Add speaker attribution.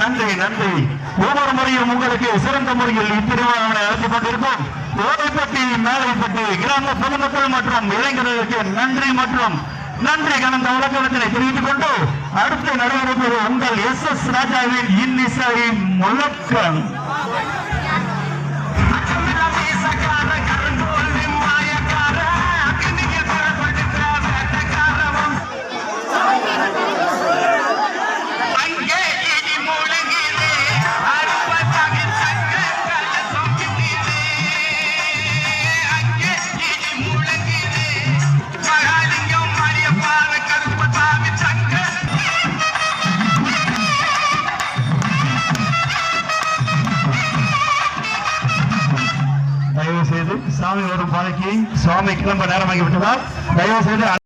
Speaker 1: நன்றி நன்றி. ஒவ்வொரு முறையும் உங்களுக்கு சிறந்த முறையில் இத்திருவிழாவை நடத்தி கொண்டிருக்கும் ஓடைப்பட்டி மேலைப்பட்டி கிராம பொதுமக்கள் மற்றும் இளைஞர்களுக்கு நன்றி மற்றும் நன்றி கலந்த வழக்கத்தினை தெரிவித்துக் கொண்டு அடுத்து நடைபெறுவது உங்கள் SS ராஜாவின் இன்னிசை முழக்கம். சாமி வரும் பாதைக்கு சுவாமி கிளம்ப நேரமாகி விட்டதால் தயவு செய்து